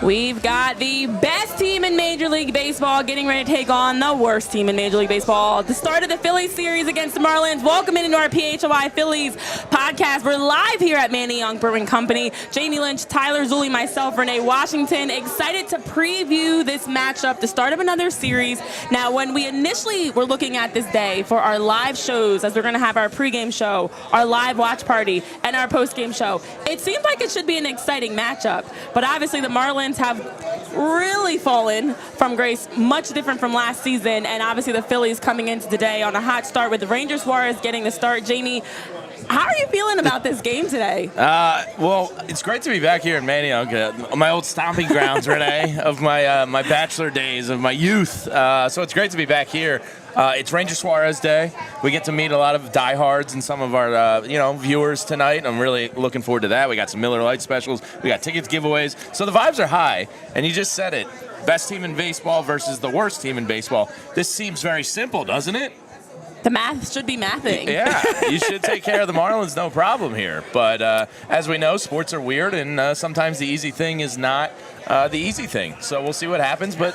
We've got the best team in Major League Baseball getting ready to take on the worst team in Major League Baseball. At the start of the Phillies series against the Marlins, welcome into our PHLY Phillies podcast. We're live here at Manny Young Brewing Company. Jamie Lynch, Tyler Zulli, myself, Renee Washington, excited to preview this matchup, the start of another series. Now, when we initially were looking at this day for our live shows, as we're going to have our pregame show, our live watch party, and our postgame show, it seemed like it should be an exciting matchup. But obviously, the Marlins have really fallen from grace, much different from last season, and obviously the Phillies coming into today on a hot start with the Ranger Suarez getting the start. Jamie, how are you feeling about this game today? Well, it's great to be back here in Manny Young, my old stomping grounds, Renee, of my bachelor days, of my youth. So it's great to be back here. It's Ranger Suarez Day. We get to meet a lot of diehards and some of our viewers tonight. I'm really looking forward to that. We got some Miller Lite specials. We got tickets giveaways. So the vibes are high. And you just said it. Best team in baseball versus the worst team in baseball. This seems very simple, doesn't it? The math should be mathing. Yeah, you should take care of the Marlins, no problem here. But as we know, sports are weird, and sometimes the easy thing is not the easy thing. So we'll see what happens. But,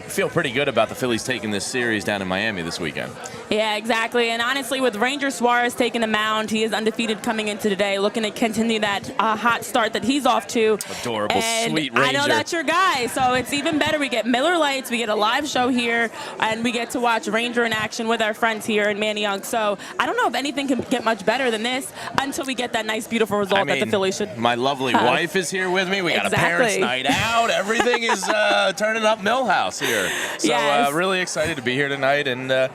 feel pretty good about the Phillies taking this series down in Miami this weekend. Yeah, exactly. And honestly, with Ranger Suarez taking the mound, he is undefeated coming into today, looking to continue that hot start that he's off to. Adorable, and sweet Ranger. I know that's your guy, so it's even better. We get Miller Lights, we get a live show here, and we get to watch Ranger in action with our friends here in Manny Young. So I don't know if anything can get much better than this until we get that nice, beautiful result that the Phillies should. My lovely wife is here with me. We got a parents' night out. Everything is turning up Millhouse here. So yes. Really excited to be here tonight. And,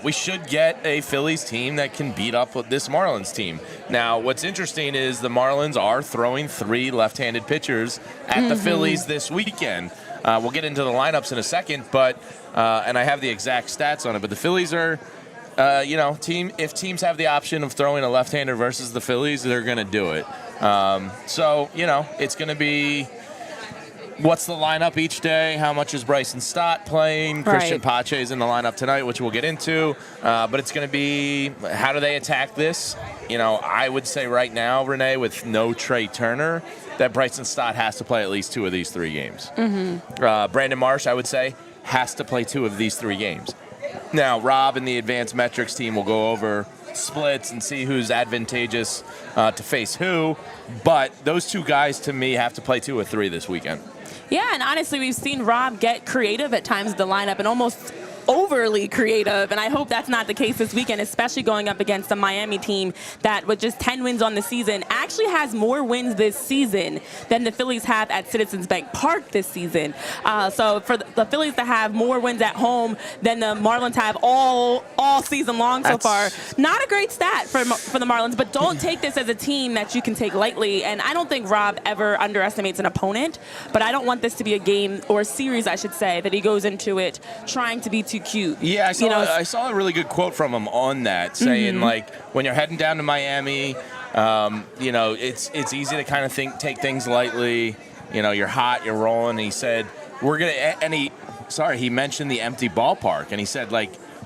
we should get a Phillies team that can beat up this Marlins team. Now, what's interesting is the Marlins are throwing 3 left-handed pitchers at the Phillies this weekend. We'll get into the lineups in a second, but and I have the exact stats on it. But the Phillies are, if teams have the option of throwing a left-hander versus the Phillies, they're going to do it. It's going to be. What's the lineup each day? How much is Bryson Stott playing? Right. Christian Pache's in the lineup tonight, which we'll get into. But it's going to be, how do they attack this? I would say right now, Renee, with no Trey Turner, that Bryson Stott has to play at least 2 of these 3 games. Brandon Marsh, I would say, has to play 2 of these 3 games. Now, Rob and the advanced metrics team will go over splits and see who's advantageous to face who. But those 2 guys, to me, have to play 2 or 3 this weekend. Yeah, and honestly, we've seen Rob get creative at times in the lineup and almost overly creative, and I hope that's not the case this weekend, especially going up against the Miami team that, with just 10 wins on the season, actually has more wins this season than the Phillies have at Citizens Bank Park this season. So for the Phillies to have more wins at home than the Marlins have all season long so far, not a great stat for the Marlins, but don't take this as a team that you can take lightly, and I don't think Rob ever underestimates an opponent, but I don't want this to be a game, or a series, I should say, that he goes into it trying to be too cute. Yeah, I saw a really good quote from him on that, saying when you're heading down to Miami, it's easy to kind of take things lightly. You're hot, you're rolling. And he said he mentioned the empty ballpark, and he said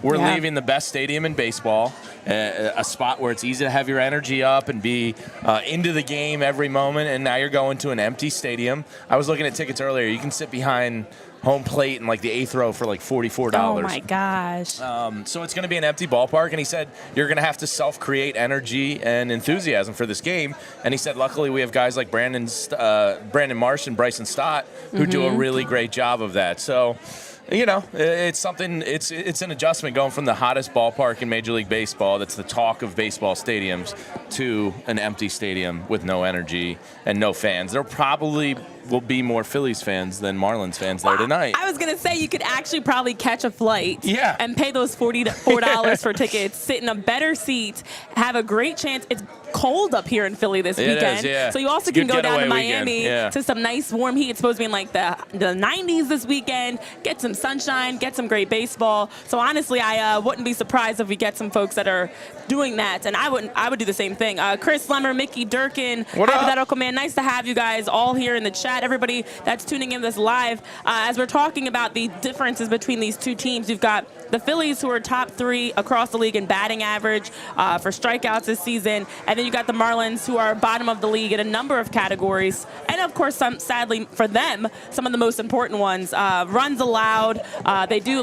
we're leaving the best stadium in baseball, a spot where it's easy to have your energy up and be into the game every moment, and now you're going to an empty stadium. I was looking at tickets earlier. You can sit behind home plate in the 8th row for $44. Oh my gosh. So it's going to be an empty ballpark, and he said you're going to have to self-create energy and enthusiasm for this game. And he said luckily we have guys like Brandon Marsh and Bryson Stott who do a really great job of that. So it's something. It's an adjustment going from the hottest ballpark in Major League Baseball, that's the talk of baseball stadiums, to an empty stadium with no energy and no fans. There probably will be more Phillies fans than Marlins fans there tonight. I was going to say you could actually probably catch a flight and pay those $44 for tickets, sit in a better seat, have a great chance. It's cold up here in Philly this weekend. So you also can go down to Miami to some nice warm heat. It's supposed to be in the 90s this weekend. Get some sunshine, get some great baseball. So honestly, I wouldn't be surprised if we get some folks that are doing that, and I would do the same thing. Chris Lemmer, Mickey Durkin, Hypothetical Man, nice to have you guys all here in the chat. chat, everybody that's tuning in this live. As we're talking about the differences between these two teams, you've got the Phillies, who are top 3 across the league in batting average for strikeouts this season. And then you got the Marlins, who are bottom of the league in a number of categories. And, of course, sadly for them, some of the most important ones. Runs allowed. They do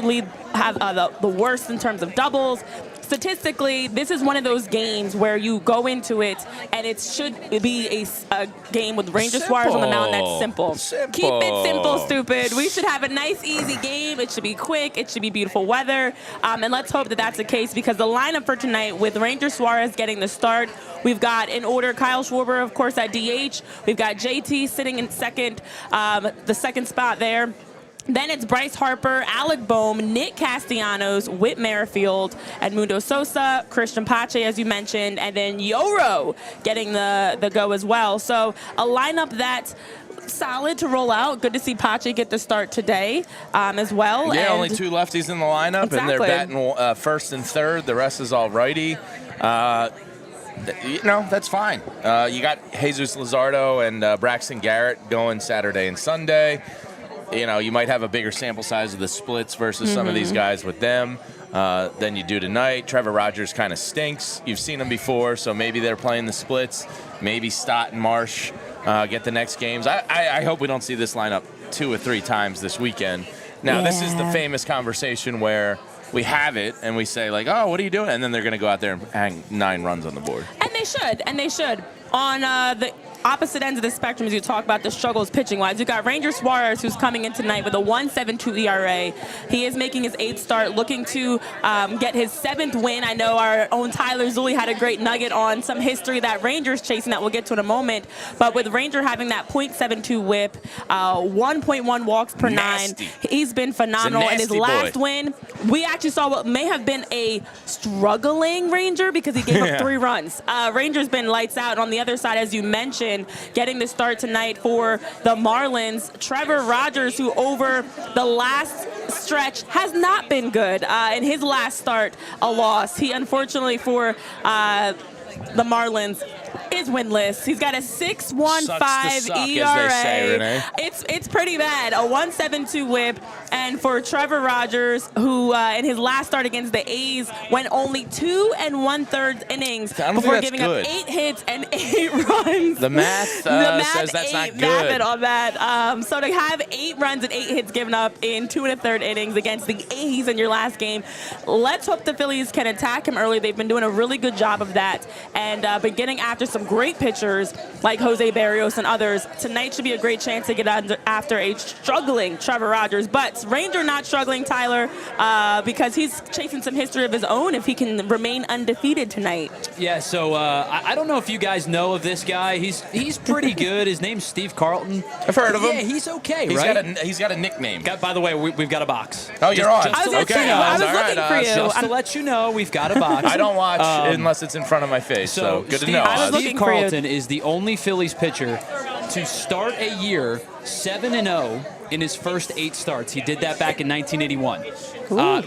have the worst in terms of doubles. Statistically, this is one of those games where you go into it and it should be a game with Ranger Suarez on the mound that's simple. Keep it simple, stupid. We should have a nice, easy game. It should be quick. It should be beautiful weather. And let's hope that that's the case, because the lineup for tonight, with Ranger Suarez getting the start, we've got in order Kyle Schwarber, of course, at DH. We've got JT sitting in second, the second spot there. Then it's Bryce Harper, Alec Boehm, Nick Castellanos, Whit Merrifield, Edmundo Sosa, Christian Pache, as you mentioned, and then Yoro getting the go as well. So a lineup that's solid to roll out. Good to see Pache get the start today as well. Yeah, and only 2 lefties in the lineup, exactly. And they're batting first and third. The rest is all righty. That's fine. You got Jesus Luzardo and Braxton Garrett going Saturday and Sunday. You might have a bigger sample size of the splits versus some of these guys with them than you do tonight. Trevor Rogers kind of stinks. You've seen him before, so maybe they're playing the splits. Maybe Stott and Marsh get the next games. I hope we don't see this lineup 2 or 3 times this weekend. Now, This is the famous conversation where we have it and we say, like, oh, what are you doing? And then they're going to go out there and hang 9 runs on the board. And they should. On the opposite ends of the spectrum, as you talk about the struggles pitching-wise, you've got Ranger Suarez, who's coming in tonight with a 1.72 ERA. He is making his 8th start, looking to get his 7th win. I know our own Tyler Zulli had a great nugget on some history that Ranger's chasing that we'll get to in a moment. But with Ranger having that .72 whip, 1.1 walks per 9, he's been phenomenal. And his last win, we actually saw what may have been a struggling Ranger, because he gave up 3 runs. Ranger's been lights out. On the other side, as you mentioned, getting the start tonight for the Marlins, Trevor Rogers, who over the last stretch has not been good. In his last start, a loss. He, unfortunately for the Marlins, is winless. He's got a 6.15 ERA. As they say, Renee. It's pretty bad. A 1.72 whip. And for Trevor Rogers, who in his last start against the A's went only 2 1/3 innings before giving up 8 hits and 8 runs. The math says that's not good. Math it on that. So to have 8 runs and 8 hits given up in 2 1/3 innings against the A's in your last game, let's hope the Phillies can attack him early. They've been doing a really good job of that, and been getting after some great pitchers like Jose Barrios and others. Tonight should be a great chance to get after a struggling Trevor Rogers. But Ranger not struggling, Tyler, because he's chasing some history of his own if he can remain undefeated tonight. Yeah, so I don't know if you guys know of this guy. He's pretty good. His name's Steve Carlton. I've heard of him. Yeah, he's okay, right? He's got a nickname. By the way, we've got a box. Oh, you're on. I was looking for you. Just to let you know, we've got a box. I don't watch unless it's in front of my face, so good to know. Steve Carlton is the only Phillies pitcher to start a year 7-0 in his first 8 starts. He did that back in 1981.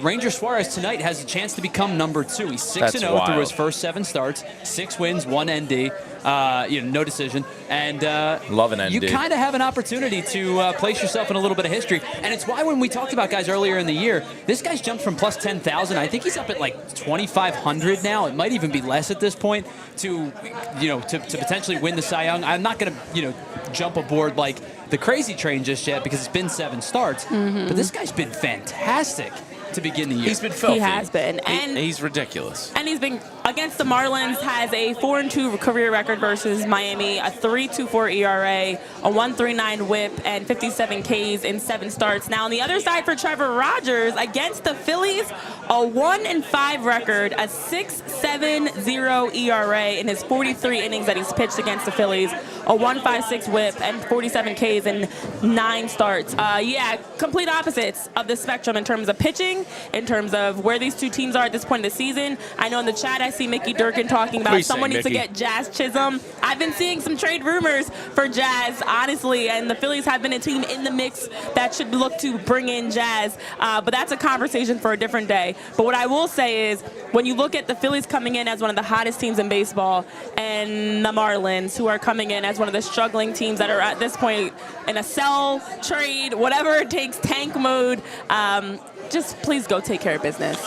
Ranger Suarez tonight has a chance to become number 2. He's 6-0 through his first 7 starts, 6 wins, 1 ND, no decision. And love an ND. You kind of have an opportunity to place yourself in a little bit of history. And it's why when we talked about guys earlier in the year, this guy's jumped from plus 10,000. I think he's up at like 2,500 now. It might even be less at this point to potentially win the Cy Young. I'm not going to, jump aboard like the crazy train just yet because it's been 7 starts. But this guy's been fantastic to begin the year. He's been filthy. He has been. And he's ridiculous. And he's been against the Marlins, has a 4-2 career record versus Miami, a 3.24 ERA, a 1.39 whip, and 57 Ks in 7 starts. Now on the other side for Trevor Rogers, against the Phillies, a 1-5 record, a 6.70 ERA in his 43 innings that he's pitched against the Phillies, a 1.56 whip, and 47 Ks in 9 starts. Complete opposites of the spectrum in terms of pitching, in terms of where these two teams are at this point in the season. I know in the chat I see Mickey Durkin talking about Please say someone needs to Mickey. get Jazz Chisholm. I've been seeing some trade rumors for Jazz, honestly, and the Phillies have been a team in the mix that should look to bring in Jazz. But that's a conversation for a different day. But what I will say is, when you look at the Phillies coming in as one of the hottest teams in baseball, and the Marlins, who are coming in as one of the struggling teams that are at this point in a sell, trade, whatever it takes, tank mode, just please go take care of business.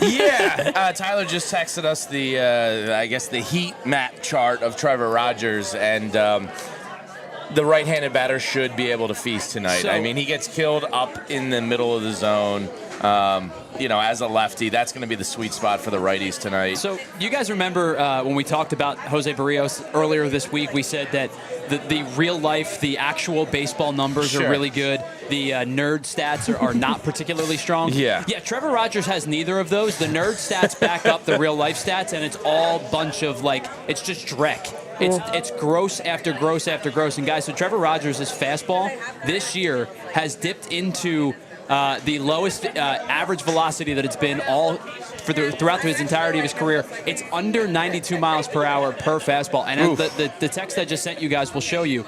Yeah, Tyler just texted us the heat map chart of Trevor Rogers, and the right-handed batter should be able to feast tonight. So, I mean, he gets killed up in the middle of the zone. As a lefty, that's going to be the sweet spot for the righties tonight. So you guys remember when we talked about Jose Barrios earlier this week, we said that the real life, the actual baseball numbers Sure. are really good. The nerd stats are not particularly strong. Yeah. Yeah, Trevor Rogers has neither of those. The nerd stats back up the real life stats, and it's all bunch of, it's just dreck. It's gross after gross after gross. And guys, so Trevor Rogers' fastball this year has dipped into the lowest average velocity that it's been throughout his entirety of his career. It's under 92 miles per hour per fastball. And the text I just sent you guys will show you.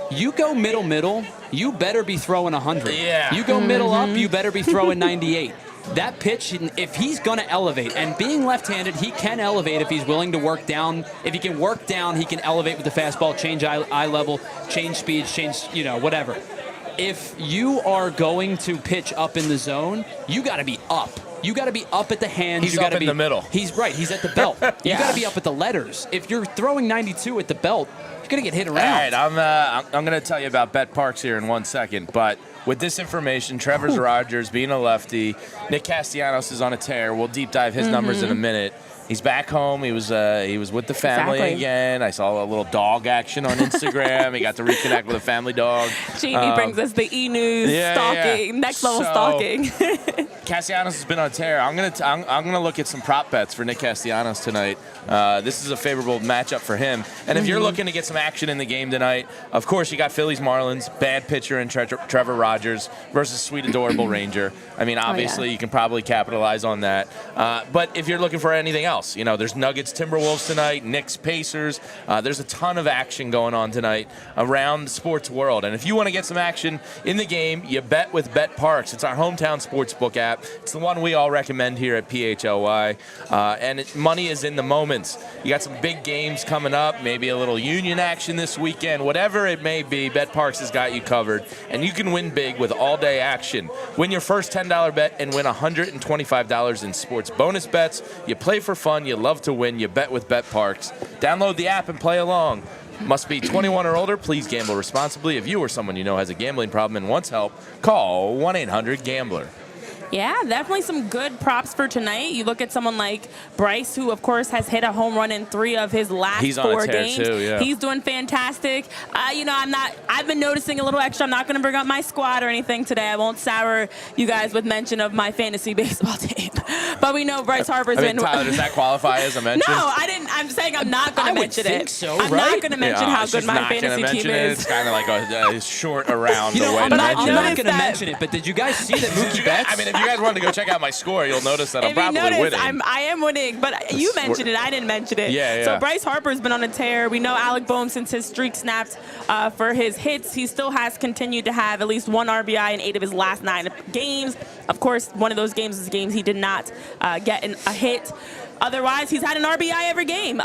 You go middle, you better be throwing 100. Yeah. You go middle up, you better be throwing 98. That pitch, if he's going to elevate, and being left-handed, he can elevate if he's willing to work down. If he can work down, he can elevate with the fastball, change eye level, change speed, change, whatever. If you are going to pitch up in the zone, you got to be up. You got to be up at the hands. He's you gotta up in the middle. He's right. He's at the belt. You got to be up at the letters. If you're throwing 92 at the belt, you're going to get hit around. All right, I'm going to tell you about Bet Parks here in 1 second, but with this information, Trevor Rogers being a lefty, Nick Castellanos is on a tear. We'll deep dive his numbers in a minute. He's back home. He was with the family again. I saw a little dog action on Instagram. He got to reconnect with a family dog. Jamie brings us the e-news stalking, next level stalking. Castellanos has been on a tear. I'm gonna look at some prop bets for Nick Castellanos tonight. This is a favorable matchup for him. And if you're looking to get some action in the game tonight, of course you got Phillies Marlins, bad pitcher in Trevor Rogers versus sweet adorable Ranger. I mean, obviously you can probably capitalize on that. But if you're looking for anything else, there's Nuggets Timberwolves tonight, Knicks Pacers. There's a ton of action going on tonight around the sports world. And if you want to get some action in the game, you bet with Bet Parks. It's our hometown sportsbook app. It's the one we all recommend here at PHLY. And money is in the moments. You got some big games coming up, maybe a little Union action this weekend. Whatever it may be, Bet Parks has got you covered. And you can win big with all-day action. Win your first $10 bet and win $125 in sports bonus bets. You play for fun. You love to win. You bet with Bet Parks. Download the app and play along. Must be 21 or older. Please gamble responsibly. If you or someone you know has a gambling problem and wants help, call 1-800-GAMBLER. Yeah, definitely some good props for tonight. You look at someone like Bryce, who, of course, has hit a home run in 3 of his last 4 games. Too, yeah. He's doing fantastic. I've been noticing a little extra. I'm not going to bring up my squad or anything today. I won't sour you guys with mention of my fantasy baseball team. But we know Bryce Harper's been. Tyler, does that qualify as a mention? No, I didn't. I'm saying I'm not going to mention think it. so, I'm right? not going to mention how good my fantasy team is. It's kind of like a short around the way I'm to not mention going it. to mention it, but did you guys see that Mookie Betts? I mean, if you guys wanted to go check out my score, you'll notice that I'm If you probably notice, winning. I am winning, but you mentioned it. I didn't mention it. Yeah. So Bryce Harper's been on a tear. We know Alec Boehm, since his streak snapped for his hits, he still has continued to have at least 1 RBI in 8 of his last 9 games. Of course, one of those games is games he did not get a hit. Otherwise, he's had an RBI every game.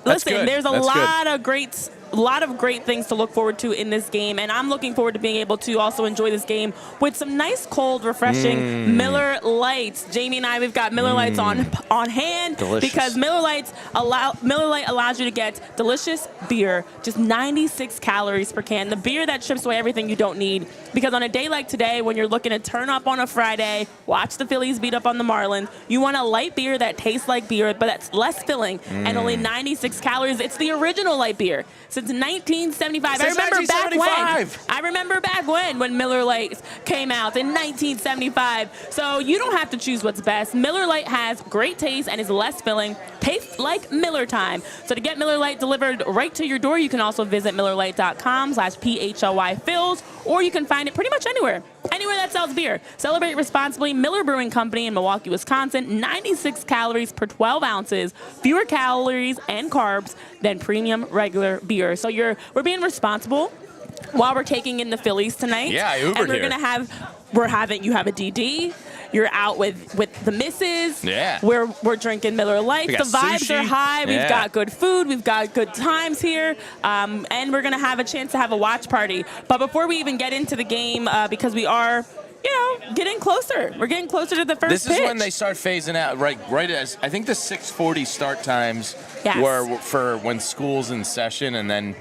Listen, there's a lot of great things to look forward to in this game, and I'm looking forward to being able to also enjoy this game with some nice, cold, refreshing Miller Lights. Jamie and I, we've got Miller Lights on hand. Delicious. Because Miller Light allows you to get delicious beer, just 96 calories per can. The beer that strips away everything you don't need. Because on a day like today, when you're looking to turn up on a Friday, watch the Phillies beat up on the Marlins, you want a light beer that tastes like beer, but that's less filling and only 96 calories. It's the original light beer. Since 1975. Since I remember back when Miller Lite came out in 1975. So you don't have to choose what's best. Miller Lite has great taste and is less filling. Tastes like Miller time. So to get Miller Lite delivered right to your door, you can also visit MillerLite.com/PHLY Phils, or you can find it pretty much anywhere anywhere that sells beer. Celebrate responsibly. Miller Brewing Company in Milwaukee, Wisconsin. 96 calories per 12 ounces. Fewer calories and carbs than premium regular beer. So we're being responsible while we're taking in the Phillies tonight. Yeah, I Ubered and we're here. You have a DD. You're out with the missus. Yeah. We're drinking Miller Lights. We The got vibes sushi. are high. We've Yeah. got good food. We've got good times here. And we're going to have a chance to have a watch party. But before we even get into the game, because we are, getting closer. We're getting closer to the first This pitch. is when they start phasing out, right as I think the 6:40 start times Yes. were for when school's in session, and then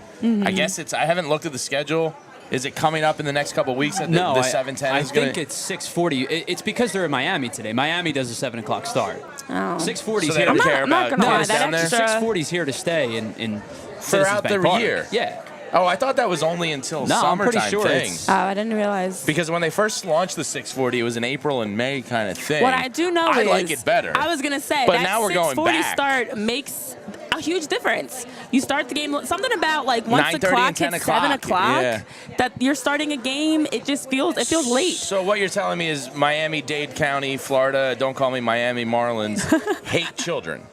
I guess I haven't looked at the schedule. Is it coming up in the next couple of weeks that No, the 7:10 I is going think it's 6:40. It's because they're in Miami today. Miami does a 7 o'clock start. Oh. 6:40 So is they here don't to care I'm not about gonna lie, kids that down there? extra- 6:40 is here to stay in throughout Citizens Bank the Park. year. Yeah. Oh, I thought that was only until No, I'm pretty summertime sure thing. it's- I didn't realize. Because when they first launched the 6:40, it was an April and May kind of thing. What I do know I is like it better. I was gonna say But that now we're going 6:40 back. start makes a huge difference. You start the game something about like once the 9:30 clock and 10 hits 7 o'clock yeah. that you're starting a game. It feels late. So what you're telling me is Miami-Dade County, Florida, don't call me Miami Marlins, hate children.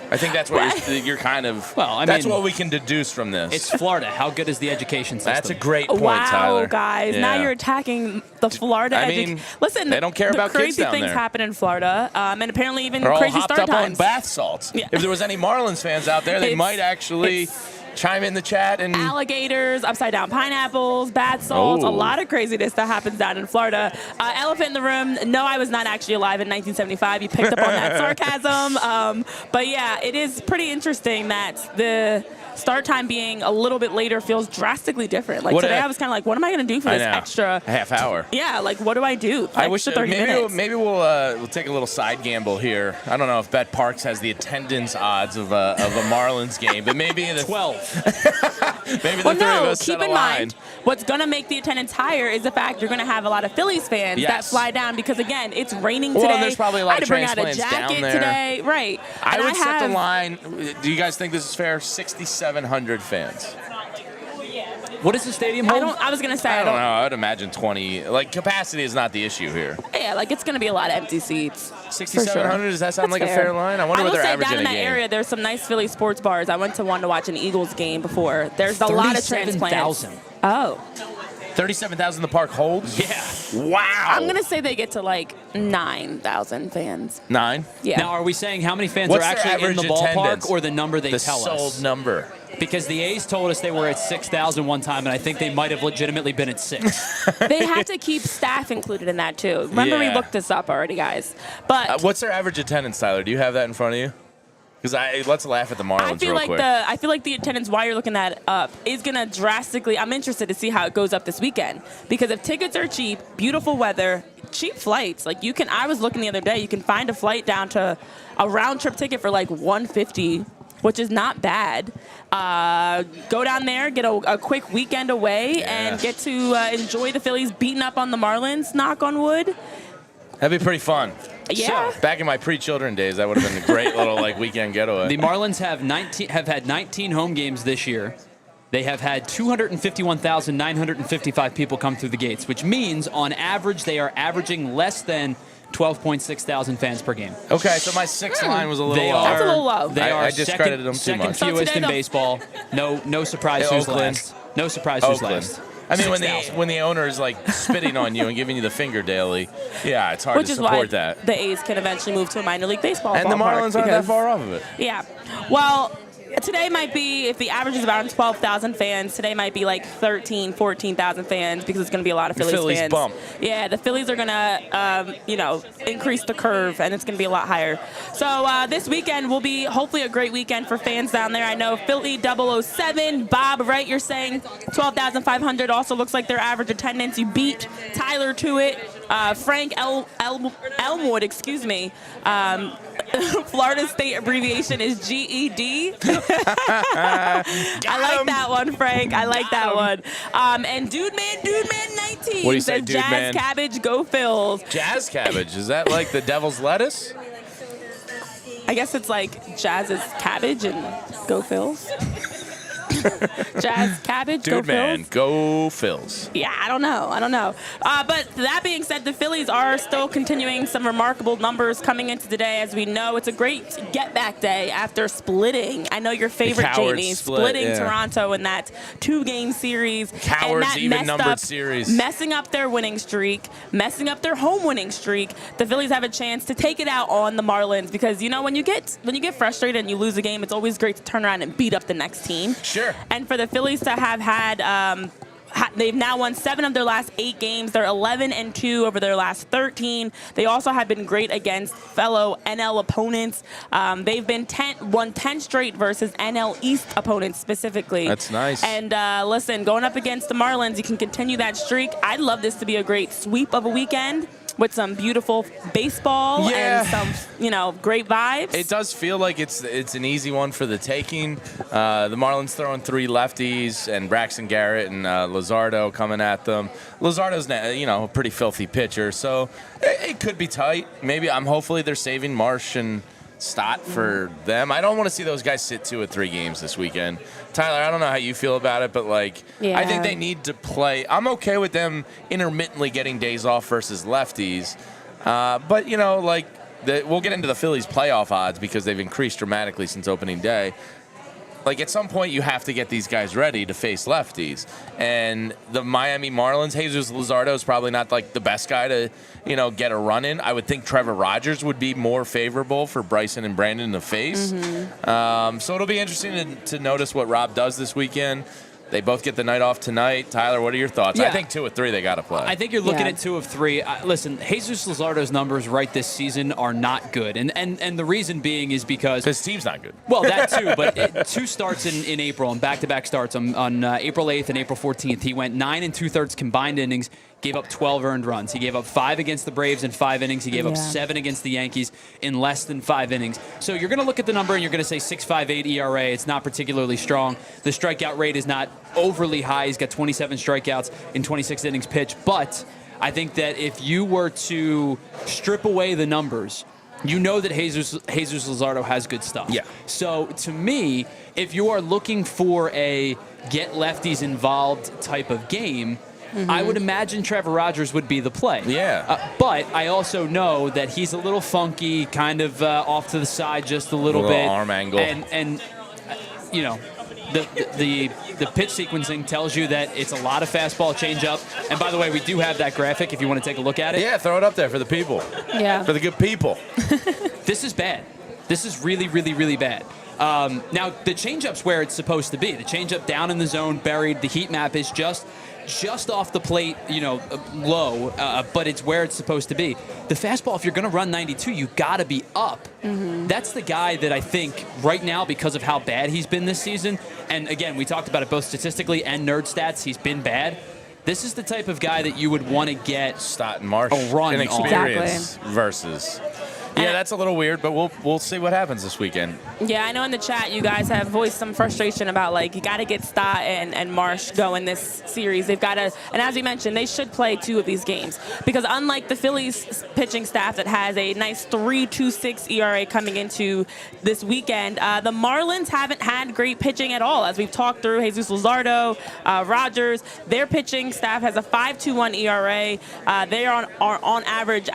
I think that's what you're kind of. Well, I that's mean, what we can deduce from this. It's Florida. How good is the education system? That's a great point, Wow, Tyler. guys! Yeah. Now you're attacking the Florida. I mean, listen, they don't care the about kids crazy down things there. happen in Florida, and apparently even They're all crazy hopped start up on times. bath salts. Yeah. If there was any Marlins fans out there, they It's- might actually chime in the chat and. Alligators, upside down pineapples, bath salts, a Oh. lot of craziness that happens down in Florida. Elephant in the room. No, I was not actually alive in 1975. You picked up on that sarcasm. But yeah, it is pretty interesting that the start time being a little bit later feels drastically different. Like What today, a- I was kind of like, what am I going to do for I this know. extra A half hour. Yeah, like what do I do? I wish extra 30 minutes. maybe we'll take a little side gamble here. I don't know if Bet Parks has the attendance odds of a Marlins game, but maybe the 12. maybe the Well, three of no, us set keep a in line. mind, what's going to make the attendance higher is the fact you're going to have a lot of Phillies fans that Yes. fly down because, again, it's raining Well, today. and there's probably a lot I had of to bring out a transplants down jacket there. today. Right. I And would set the have- line. Do you guys think this is fair? 6,700 fans. What does the stadium hold? I was going to say, I don't know. I would imagine 20. Like, capacity is not the issue here. Yeah, like it's going to be a lot of empty seats. 6,700. Does that sound That's like a fair line? I wonder will what they're say averaging down in a that game. area, there's some nice Philly sports bars. I went to one to watch an Eagles game before. There's a lot of transplants. 37,000. Oh. 37,000 the park holds? Yeah. Wow. I'm going to say they get to like 9,000 fans. 9? Yeah. Now, are we saying how many fans What's are their actually in the average ballpark attendance? or the number they The tell sold us? number. Because the A's told us they were at 6,000 one time, and I think they might have legitimately been at 6. They have to keep staff included in that too. Remember, we Yeah. looked this up already, guys. But What's their average attendance, Tyler? Do you have that in front of you? Because let's laugh at the Marlins I feel real like quick. I feel like the attendance while you're looking that up is gonna drastically. I'm interested to see how it goes up this weekend because if tickets are cheap, beautiful weather, cheap flights, like you can. I was looking the other day, you can find a flight down to a round trip ticket for like $150, which is not bad. Go down there, get a quick weekend away, and get to enjoy the Phillies beating up on the Marlins. Knock on wood. That'd be pretty fun. Yeah. Back in my pre-children days, that would have been a great little weekend getaway. The Marlins have had 19 home games this year. They have had 251,955 people come through the gates, which means on average they are averaging less than 12.6 thousand fans per game. Okay, so my sixth line was a little They lower. are, That's a little low. They I are discredited them too second much. So fewest today in they'll- baseball. No surprise Yeah, who's Oakland. last. No surprise who's Oakland. last. I mean, 6,000. when the owner is spitting on you and giving you the finger daily, yeah, it's hard Which to is why support that. the A's can eventually move to a minor league baseball And the ballpark Marlins aren't that because- far off of it. Yeah. Well, today might be, if the average is around 12,000 fans, today might be like 13, 14,000 fans because it's going to be a lot of Phillies fans. bump. Yeah, the Phillies are going to, increase the curve, and it's going to be a lot higher. So this weekend will be hopefully a great weekend for fans down there. I know Philly 007, Bob, right, you're saying 12,500 also looks like their average attendance. You beat Tyler to it. Frank Elmwood, excuse me. Florida State abbreviation is GED. I like that one, Frank. I like that one. And Dude Man 19 What do you say, says Dude Jazz Man? Cabbage, go Phils. Jazz cabbage, is that like the devil's lettuce? I guess it's like Jazz's cabbage and go Phils. Jazz Cabbage, Dude, go man, Phils? go Phils. Yeah, I don't know. But that being said, the Phillies are still continuing some remarkable numbers coming into today. As we know, it's a great get-back day after splitting. I know your favorite, Jamie, splitting Toronto in that 2-game series. Cowards, and that even-numbered series. Messing up their winning streak, messing up their home winning streak. The Phillies have a chance to take it out on the Marlins because, you know, when you get frustrated and you lose a game, it's always great to turn around and beat up the next team. Sure. And for the Phillies to have had they've now won 7 of their last 8 games. They're 11-2 over their last 13. They also have been great against fellow NL opponents. They've been won 10 straight versus NL East opponents specifically. That's nice. And listen, going up against the Marlins, you can continue that streak. I'd love this to be a great sweep of a weekend with some beautiful baseball and some, great vibes. It does feel like it's an easy one for the taking. The Marlins throwing 3 lefties and Braxton Garrett and Luzardo coming at them. Luzardo's a pretty filthy pitcher, so it could be tight. Hopefully they're saving Marsh and Stott for them. I don't want to see those guys sit 2 or 3 games this weekend. Tyler, I don't know how you feel about it, but I think they need to play. I'm okay with them intermittently getting days off versus lefties. But we'll get into the Phillies playoff odds because they've increased dramatically since opening day. At some point, you have to get these guys ready to face lefties. And the Miami Marlins, Jesus Luzardo is probably not the best guy to, get a run in. I would think Trevor Rogers would be more favorable for Bryson and Brandon to face. So it'll be interesting to notice what Rob does this weekend. They both get the night off tonight. Tyler, what are your thoughts? I think 2 of 3 they got to play. I think you're looking at 2 of 3. Listen, Jesus Luzardo's numbers right this season are not good. And the reason being is because his team's not good. Well, that too, but 2 starts in April and back-to-back starts on April 8th and April 14th. He went 9 2/3 combined innings, gave up 12 earned runs. He gave up 5 against the Braves in 5 innings. He gave up 7 against the Yankees in less than 5 innings. So you're going to look at the number and you're going to say 6.58 ERA. It's not particularly strong. The strikeout rate is not overly high. He's got 27 strikeouts in 26 innings pitched. But I think that if you were to strip away the numbers, you know that Jesus Luzardo has good stuff. Yeah. So to me, if you are looking for a get lefties involved type of game, I would imagine Trevor Rogers would be the play. Yeah. But I also know that he's a little funky, kind of off to the side just a little bit. Arm angle. And the pitch sequencing tells you that it's a lot of fastball changeup. And by the way, we do have that graphic if you want to take a look at it. Yeah, throw it up there for the people. Yeah. For the good people. This is bad. This is really, really, really bad. Now, the changeup's where it's supposed to be. The changeup down in the zone, buried. The heat map is just off the plate, low, but it's where it's supposed to be. The fastball, if you're going to run 92, you got to be up. That's the guy that I think right now, because of how bad he's been this season, and again, we talked about it both statistically and nerd stats, he's been bad. This is the type of guy that you would want to get Stott and Marsh a run in experience Exactly. versus. Yeah, that's a little weird, but we'll see what happens this weekend. Yeah, I know in the chat you guys have voiced some frustration about you got to get Stott and Marsh going this series. They've got to, and as we mentioned, they should play 2 of these games because unlike the Phillies pitching staff that has a nice 3.26 ERA coming into this weekend, the Marlins haven't had great pitching at all. As we've talked through, Jesus Luzardo, Rogers, their pitching staff has a 5.21 ERA. They are on average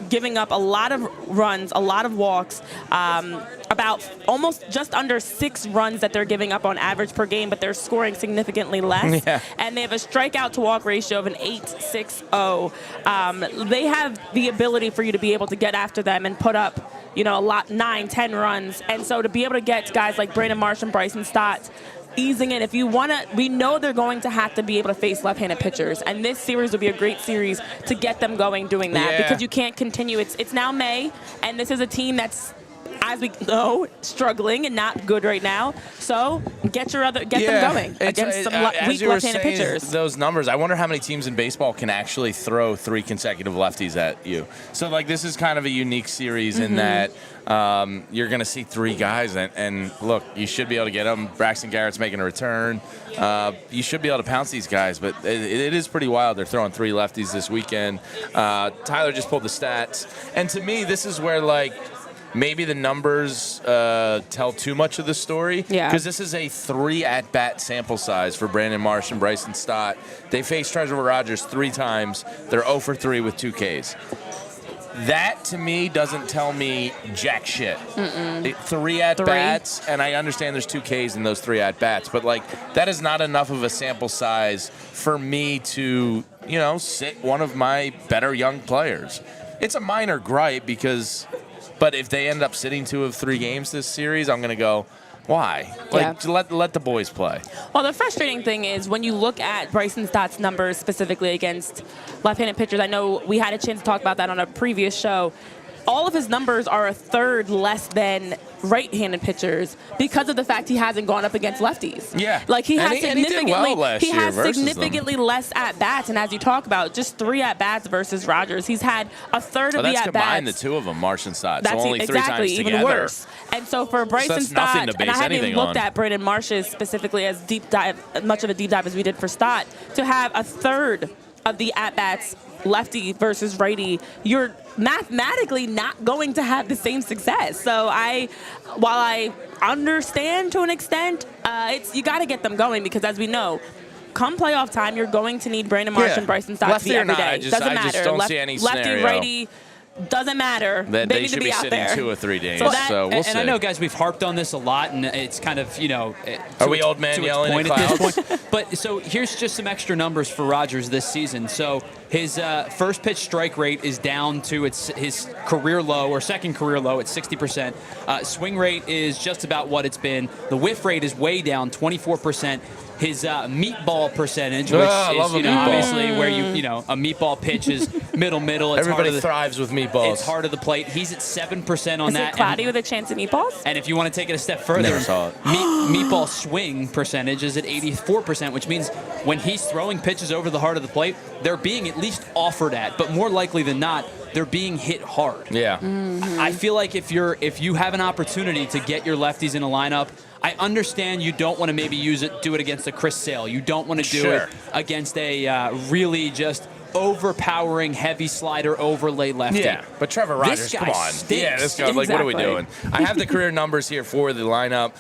giving up a lot of runs, a lot of walks, about almost just under 6 runs that they're giving up on average per game, but they're scoring significantly less. Yeah. And they have a strikeout to walk ratio of an 8.60. They have the ability for you to be able to get after them and put up, 9-10 runs. And so to be able to get guys like Brandon Marsh and Bryson Stott easing it, if you want to, we know they're going to have to be able to face left-handed pitchers, and this series will be a great series to get them going doing that because you can't continue. It's now May, and this is a team that's, as we know, struggling and not good right now. So get them going against some weak left-handed pitchers. Those numbers, I wonder how many teams in baseball can actually throw 3 consecutive lefties at you. So this is kind of a unique series in that you're going to see 3 guys, and look, you should be able to get them. Braxton Garrett's making a return. You should be able to pounce these guys, but it is pretty wild. They're throwing 3 lefties this weekend. Tyler just pulled the stats, and to me, this is where maybe the numbers tell too much of the story. Yeah. Because this is a 3 at-bat sample size for Brandon Marsh and Bryson Stott. They faced Trevor Rogers 3 times. They're 0 for 3 with 2 Ks. That, to me, doesn't tell me jack shit. 3 at-bats, and I understand there's 2 Ks in those 3 at-bats, but, like, that is not enough of a sample size for me to, you know, sit one of my better young players. It's a minor gripe but if they end up sitting 2 of 3 games this series, I'm going to go, why? Like, let the boys play. Well, the frustrating thing is when you look at Bryson Stott's numbers specifically against left-handed pitchers, I know we had a chance to talk about that on a previous show. All of his numbers are a third less than right-handed pitchers because of the fact he hasn't gone up against lefties. Yeah. Like he has significantly significantly less at-bats, and as you talk about, just 3 at-bats versus Rogers. He's had a third of the at-bats. That's combined the 2 of them, Marsh and Stott. That's so only 3 times even together. worse. And so for Bryson Stott, and I haven't even looked at Brandon Marsh's specifically as much of a deep dive as we did for Stott, to have a third of the at-bats lefty versus righty, you're mathematically not going to have the same success. So while I understand to an extent, you got to get them going because as we know, come playoff time, you're going to need Brandon Marsh and Bryson Stott to be every day. Doesn't matter. I just don't see any scenario. Lefty, righty, doesn't matter. They need should to be out sitting there. 2 or 3 days. So we'll see. And I know, guys, we've harped on this a lot, and it's kind of, you know, are we old man yelling at this point. But so here's just some extra numbers for Rogers this season. So his first pitch strike rate is down to his career low or second career low at 60%. Swing rate is just about what it's been. The whiff rate is way down, 24%. His meatball percentage, which is obviously where a meatball pitch is middle. It's Everybody thrives with meatballs. It's hard of the plate. He's at 7% on is that. Is it cloudy with a chance of meatballs? And if you want to take it a step further, meatball swing percentage is at 84%, which means when he's throwing pitches over the heart of the plate, they're being at least offered at, but more likely than not, they're being hit hard. Yeah. I feel like if you have an opportunity to get your lefties in a lineup, I understand you don't want to maybe do it against a Chris Sale. You don't want to do it against a really just overpowering heavy slider overlay lefty. Yeah, but Trevor Rogers, come on. Stinks. Yeah, this guy, like, what are we doing? I have the career numbers here for the lineup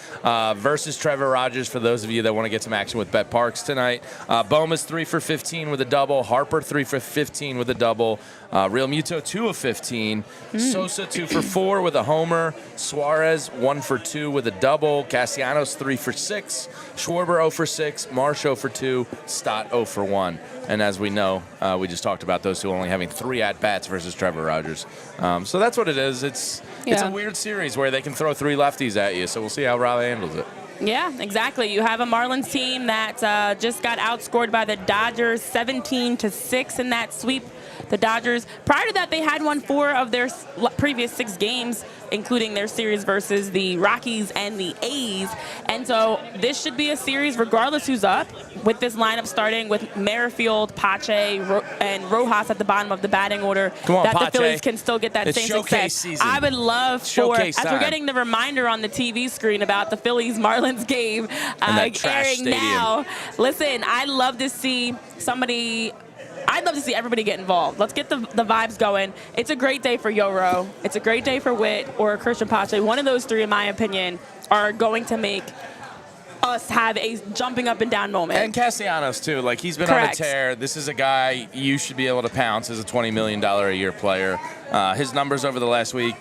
versus Trevor Rogers for those of you that want to get some action with Bet Parks tonight. Boma's 3 for 15 with a double. Harper 3 for 15 with a double. Real Muto 2 of 15. Sosa 2 for 4 with a homer. Suarez 1 for 2 with a double. Castellanos 3 for 6. Schwarber 0 for 6. Marsh 0 for 2. Stott 0 for 1. And as we know, we just talked about those two only having 3 at-bats versus Trevor Rogers. So that's what it is. It's a weird series where they can throw 3 lefties at you. So we'll see how Raleigh handles it. Yeah, exactly. You have a Marlins team that just got outscored by the Dodgers 17-6 in that sweep. The Dodgers, prior to that, they had won 4 of their previous 6 games, including their series versus the Rockies and the A's. And so this should be a series, regardless who's up, with this lineup starting with Merrifield, Pache, and Rojas at the bottom of the batting order. Come on, that Pache. The Phillies can still get that same success. Season. I would love Showcase as time. we're getting the reminder on the TV screen about the Phillies-Marlins game airing now. Listen, I'd love to see everybody get involved. Let's get the vibes going. It's a great day for Yoro. It's a great day for Witt or Christian Pache. One of those 3, in my opinion, are going to make us have a jumping up and down moment. And Castellanos, too. Like, he's been on a tear. This is a guy you should be able to pounce as a $20 million a year player. His numbers over the last week,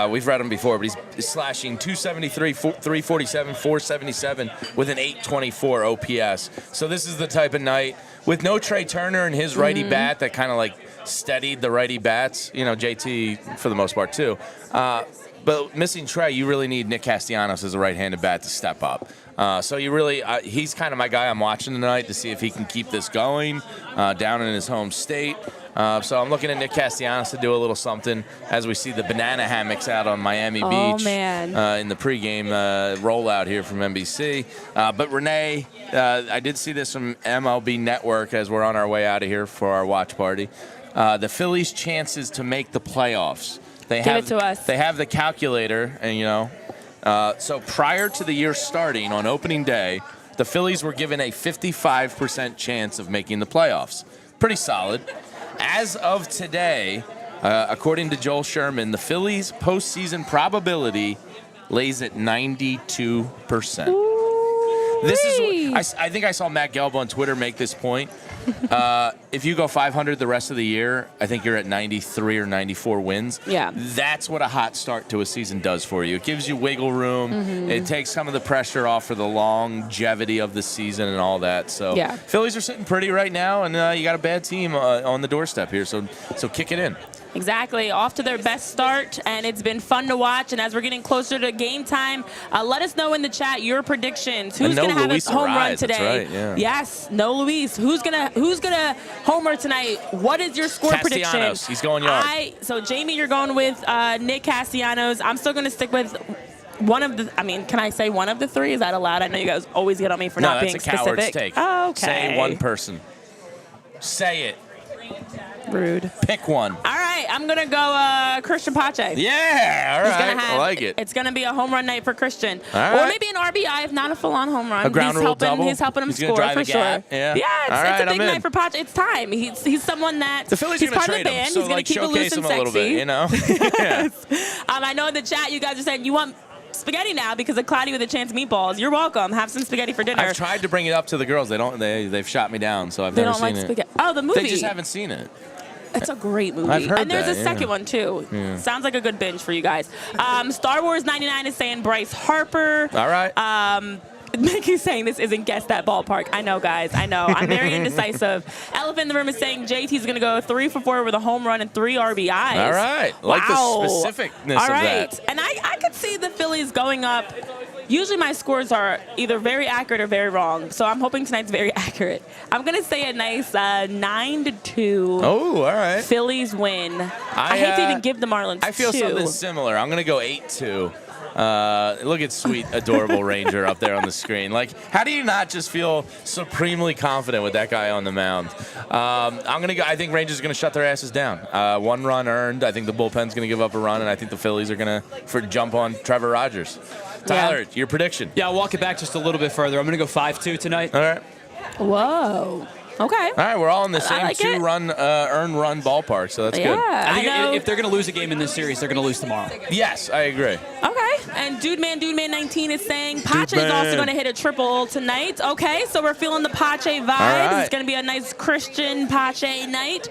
we've read them before, but he's slashing 273, 347, 477 with an 824 OPS. So this is the type of night with no Trey Turner and his righty bat that kind of like steadied the righty bats. You know, JT for the most part too. But missing Trey, you really need Nick Castellanos as a right-handed bat to step up. So you really, he's kind of my guy I'm watching tonight to see if he can keep this going down in his home state. So I'm looking at Nick Castellanos to do a little something as we see the banana hammocks out on Miami Beach in the pregame rollout here from NBC. But Renee, I did see this from MLB Network as we're on our way out of here for our watch party. The Phillies' chances to make the playoffs. Give it to us. They have the calculator, and so prior to the year starting on opening day, the Phillies were given a 55% chance of making the playoffs. Pretty solid. As of today, According to Joel Sherman, the Phillies' postseason probability lays at 92%. This is. I think I saw Matt Gelb on Twitter make this point. If you go 500 the rest of the year, I think you're at 93 or 94 wins. Yeah. That's what a hot start to a season does for you. It gives you wiggle room. It takes some of the pressure off for the longevity of the season and all that. So yeah. Phillies are sitting pretty right now, and you got a bad team on the doorstep here. So kick it in. Exactly. Off to their best start, and it's been fun to watch. And as we're getting closer to game time, let us know in the chat your predictions. Who's going to have a home run today? That's right, yeah. Yes, no Luis. Who's gonna homer tonight? What is your score prediction? He's going yard. So Jamie, you're going with Nick Castellanos. I'm still going to stick with one of the. I mean, can I say one of the three? Is that allowed? I know you guys always get on me for not being specific. No, that's a coward's take. Oh, okay. Say one person. Say it. Rude. Pick one. All right, I'm going to go Christian Pache. Yeah, all right. I like it. It's going to be a home run night for Christian. All right. Or maybe an RBI, if not a full-on home run. A ground rule double. He's helping him score for sure. Yeah, it's a big night for Pache. It's time. He's someone that the Phillies he's are going part to of the trade him, band. so He's going to keep it loose and him sexy. A little bit, you know? Yes. I know in the chat you guys are saying you want spaghetti now because of Cloudy with a Chance meatballs. You're welcome. Have some spaghetti for dinner. I've tried to bring it up to the girls. They've shot me down, so I've never seen it. They don't like spaghetti. Oh, the movie. They just haven't seen it. It's a great movie. I've heard and there's that, a second one, too. Yeah. Sounds like a good binge for you guys. Star Wars 99 is saying Bryce Harper. All right. Mickey's saying this isn't Guess That Ballpark. I know, guys. I know. I'm very indecisive. Elephant in the Room is saying JT's going to go 3 for 4 with a home run and 3 RBIs. All right. Like the specificness of that. And I could see the Phillies going up. Usually my scores are either very accurate or very wrong, so I'm hoping tonight's very accurate. I'm going to say a nice 9-2. Oh, all right. Phillies win. I hate to even give the Marlins I feel 2. something similar. I'm going to go 8-2. Look at sweet, adorable Ranger up there on the screen. Like, how do you not just feel supremely confident with that guy on the mound? I'm gonna go. I think Rangers are gonna shut their asses down. 1 run earned. I think the bullpen's gonna give up a run, and I think the Phillies are gonna jump on Trevor Rogers. Tyler, your prediction? Yeah, I'll walk it back just a little bit further. I'm gonna go 5-2 tonight. All right. Whoa. Okay. All right, we're all in the same two-run, earned run ballpark, so that's good. I think if they're going to lose a game in this series, they're going to lose tomorrow. Yes, I agree. Okay. And Dude Man 19 is saying Pache is also going to hit a triple tonight. Okay, so we're feeling the Pache vibes. Right. It's going to be a nice Christian Pache night.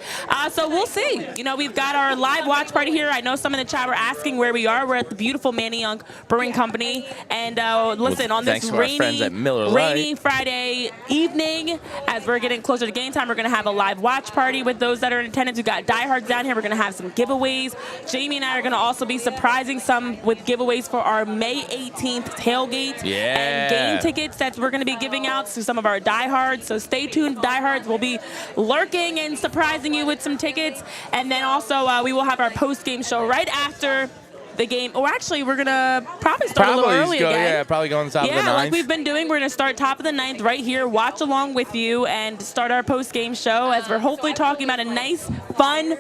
So we'll see. You know, we've got our live watch party here. I know some in the chat were asking where we are. We're at the beautiful Manny Young Brewing Company. And listen, on this rainy Friday evening, as we're getting closer to game time, we're going to have a live watch party with those that are in attendance. We've got diehards down here. We're going to have some giveaways. Jamie and I are going to also be surprising some with giveaways for our May 18th tailgate and game tickets that we're going to be giving out to some of our diehards. So stay tuned, diehards. We'll be lurking and surprising you with some tickets. And then also we will have our post-game show right after the game. Or actually, we're going to probably start a little early again. Yeah, probably go on the top of the ninth. Yeah, like we've been doing. We're going to start top of the ninth right here, watch along with you, and start our post-game show as we're hopefully talking about a nice, fun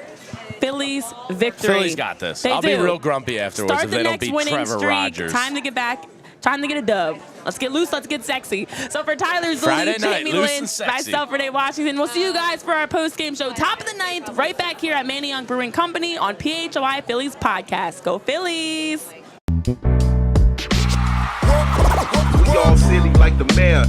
Phillies victory. Phillies got this. I'll be real grumpy afterwards if they don't beat Trevor Rogers. Time to get back. Time to get a dub. Let's get loose. Let's get sexy. So for Tyler Zulli, Jamie Lynch, myself, Renee Washington, we'll see you guys for our post-game show. Top of the ninth, right back here at Manny Young Brewing Company on PHLY Phillies Podcast. Go Phillies! We all silly like the mayor.